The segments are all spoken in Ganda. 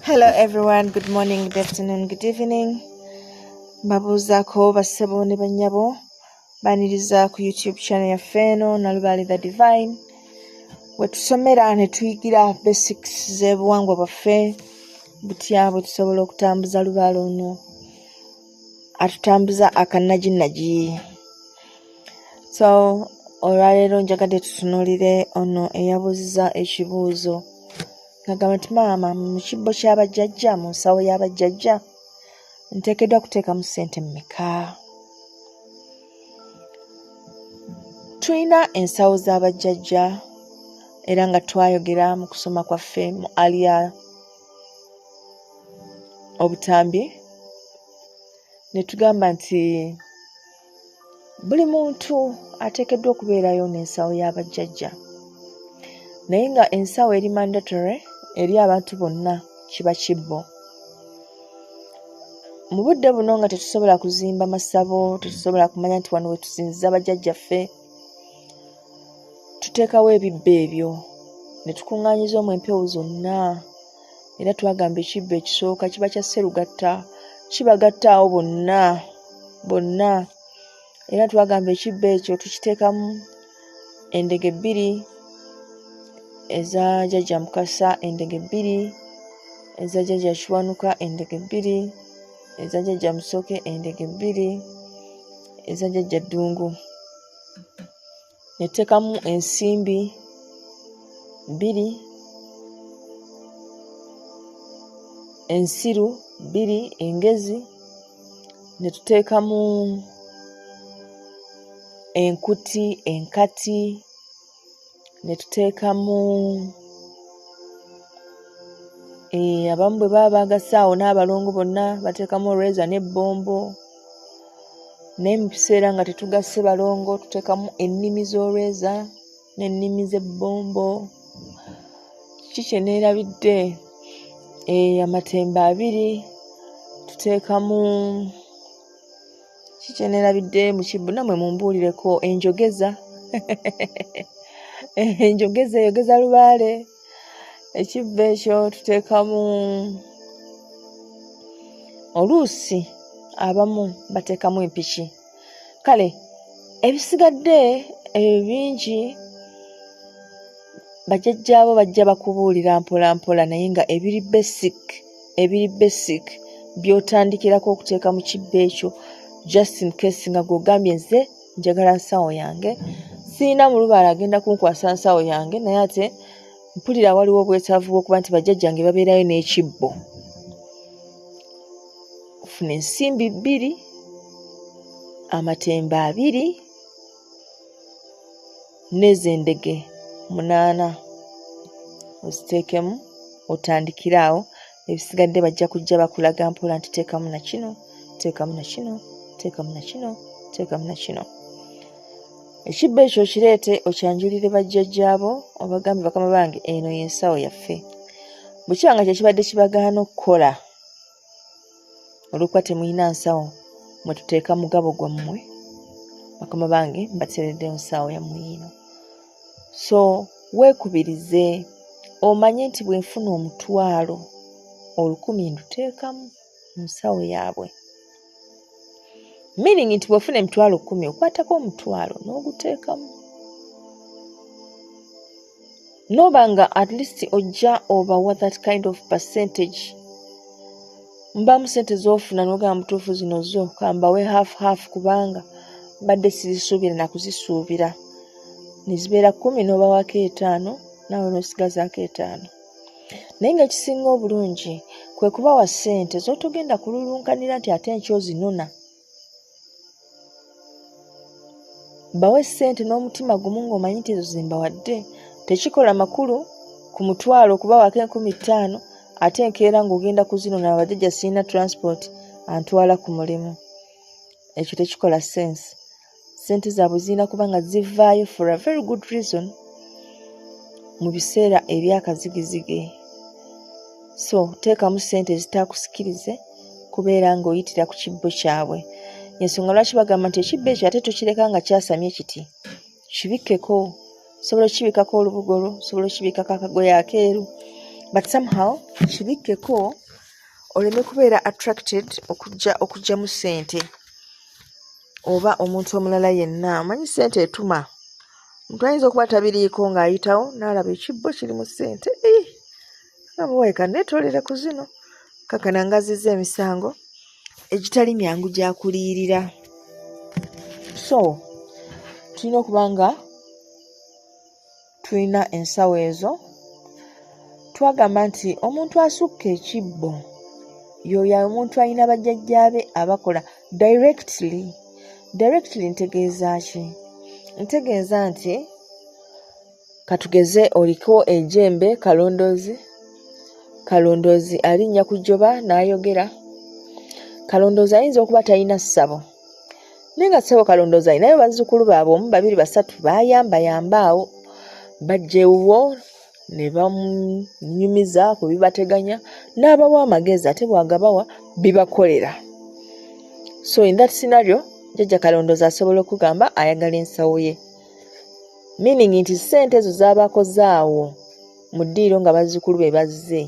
Hello everyone, good morning, good afternoon, good evening. Mbabuuzaako bassebo ne bannyabo baniriza ku YouTube channel yaffe eno Nalubaale the Divine we tusomera ne tuyigira basics z'obuwangwa bwaffe butya bwe tusobola okutambuza lubaale ono atutambuza akannaginaji. So olwaleero njagadde tutunuulire ono eyabuuziza ekibuuzo ng'agamba nti maama mu kibbo ky'abajjajja mu nsawo y'abajjajja nteekeddwa kuteekamu ssente mmeka? Tulina ensawo z'abajjajja era nga twayogera mu kusoma kwaffe mu aliya obutambi ne tugamba nti buli muntu ateekeddwa okubeerayo n'ensawo y'abajjajja naye nga ensawo eri mandatory eri abantu bonna kiba kibbo. Mu budde buno nga tetusobola kuzimba masabo, tetusobola kumanya nti wano we tusinziza bajjajjaffe, tuteekawo ebibbo ebyo ne tukuŋŋaanyiza omwo empewo zonna era twagamba ekibbo ekisooka kiba kya sserugatta kibagatta awo bonna era twagamba ekibbo ekyo tukiteekamu endege 2 eza jjajja Mukasa, endege 2 eza jjajja Kiwanuka, endege 2 eza jjajja Musoke, endege 2 eza jjajja Ddungu. Ne tuteekamu ensimbi 2, ensiru 2 engezi, ne tuteekamu enkuti, enkati, ne tuteekamu abamu bwe baba baagase awo n'abalongo bonna bateekamu olweza n'ebbombo, naye mu biseera nga tetugase balongo tuteekamu ennimi z'olweza n'ennimi z'ebbombo. Kiki kye neerabidde? Amatembe 2 tuteekamu kiki kye neerabidde mu kibbo nammwe mumbuulireko. Enjogeza enjogeza eyogeza lubaale. Ekibbo ekyo tuteekamu oluusi abamu bateekamu empiki. Kale ebisigadde ebingi bajjajjaabo bajja bakubuulira mpola mpola naye nga ebiri basic by'otandikirako okuteeka mu kibbo ekyo just in case nga gw'ogambye nze njagala nsawo yange, sirina mu lubaale agenda kunkwasa nsawo yange naye ate mpulira waliwo obwetaavu bw'okuba nti bajjajjange babeerayo n'ekibbo. Ofuna ensimbi 2, amatembe 2 n'ezo endege 8 oziteekemu otandikire awo. Ebisigadde bajja kujja bakulaga mpola nti teekamu na kino, teekamu na kino, teekamu na kino, teekamu na kino. Ekibbo ekyo kireete okyanjulire bajjajjaabo obagambe bakama bange eno y'ensawo yaffe. Bwe kiba nga kyekibadde kibagaana okukola olw'okuba temulina nsawo mwe tuteeka mugabo gwammwe, bakama bange mbateereddeyo nsawo yammwe eno. So weekubirize omanye nti bwe nfuna omutwalo 1,000 nduteekamu mu nsawo yaabwe. Meaning nti bw'ofuna emitwalo 10 okwatako omutwalo n'oguteekamu. Noba nga at least ojja obawa that kind of percentage. Mbamu ssente z'ofuna n'ogamba mutuufu zino zo kambawe half kubanga mbadde sizisuubira na kuzisuubira. Ne zibeera 10 n'obawako 5 naawe n'osigazaako 5. Naye nga ekisinga obulungi kwe kubawa ssente z'otogenda kululunkanira nti ate enkyo zinona. Bawe ssente n'omutima gumu ng'omanyi nti ezo zimbawadde. Tekikola makulu ku mutwalo okubawaako 15,000 ate enkeera ng'ogenda kuzinona abajjajja sirina transport antwala ku mulimu. Ekyo tekikola sense. Ssente zaabwe zirina kuba nga zivaayo for a very good reason mu biseera ebyakazigizige. So teekamu ssente ezitaakusikirize kubeera ng'oyitira ku kibbo kyabwe. Ensonga lwaki bagamba nti ekibbo ekyo ate tokireka nga kyasamye kiti, kibikkeko. Sobola kibikako olubugolo, sobola kibikako akagoye akeeru, but somehow kibikkeko oleme kubeera attracted okujja mu ssente oba omuntu omulala yenna. Omanyi ssente etuma. Omuntu ayinza okuba tabiriiko ng'ayitawo n'alaba ekibbo kirimu ssente. Nga bweweka neetoolere ku zino. Kakana ngazizza emisango egitali myangu gya kuliyirira. So tulina okuba nga tulina ensawo ezo. Twagamba nti omuntu asukka ekibbo y'oyo omuntu alina bajjajjaabe abakola directly ntegeeza ki? Ntegeeza nti katugeze oliko ejjembe kalondoozi alinnya ku jjoba n'ayogera. Kalondoozi ayinza okuba talina ssabo naye nga ssabo kalondoozi alinayo bazzukulu baabwe 1, 2, 3 bayamba awo bajja ewuwo ne bamunyumiza ku bibateganya n'abawa amagezi ate bw'agabawa bibakolera. So in that scenario jjajja kalondoozi asobola okugamba ayagala ensawo ye, meaning nti ssente ezo z'abakoze awo mu ddiiro nga bazzukulu be bazze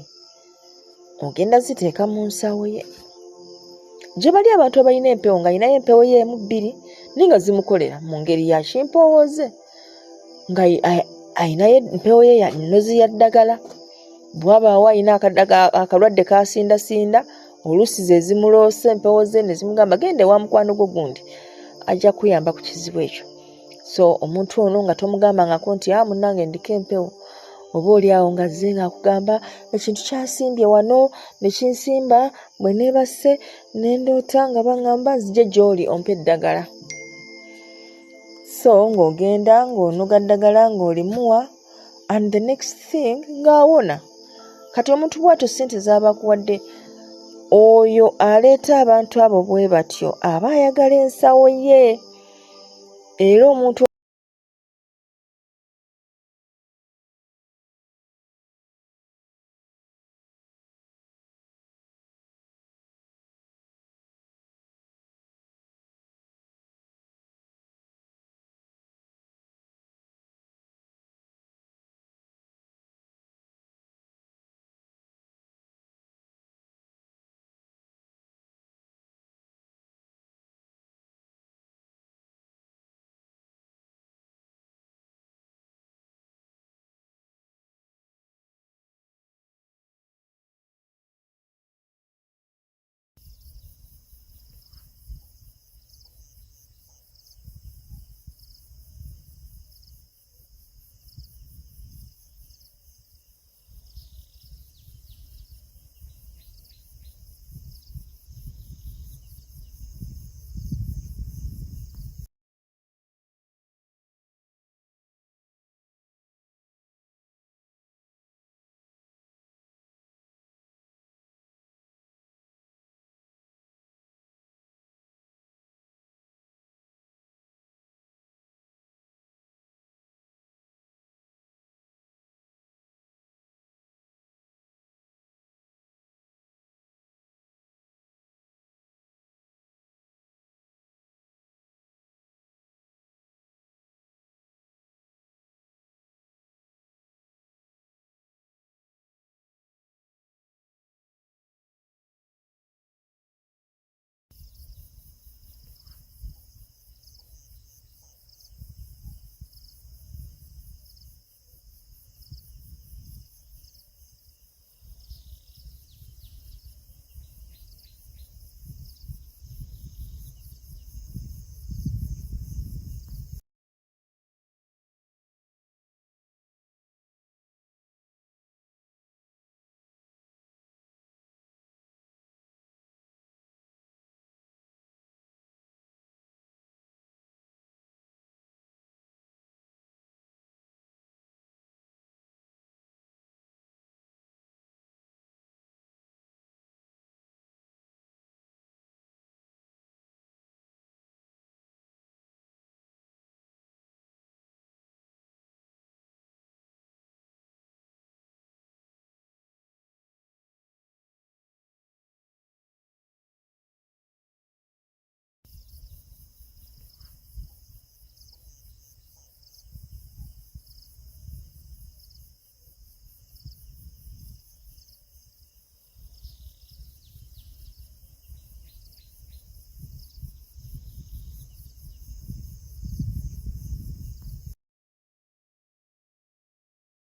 ogenda ziteeka mu nsawo ye. Gye bali abantu abalina empewo ng'alinayo empewo ye 1, 2 naye nga zimukolera mu ngeri ya kimpowooze nga ayinayo empewo ye ya nnozi ya ddagala. Bw'abaawo alina akalwadde kaasindasinda oluusi ze zimuloose empewo ze ne zimugamba genda ewa mukwano gwo gundi ajja kuyamba ku kizibu ekyo. So omuntu ono nga tomugambangako nti munnange ndiko empewo, oba oli awo nga zze ng'akugamba ekintu kyasimbye wano ne kinsimba bwe neebase ne ndoota nga baŋŋamba nzije gy'oli ompe eddagala. So ng'ogenda ng'onoga ddagala ng'olimuwa and the next thing ng'awona. Kati omuntu bw'atyo ssente z'abakuwadde oyo aleeta abantu abo bwe batyo aba ayagala ensawo ye. Era omuntu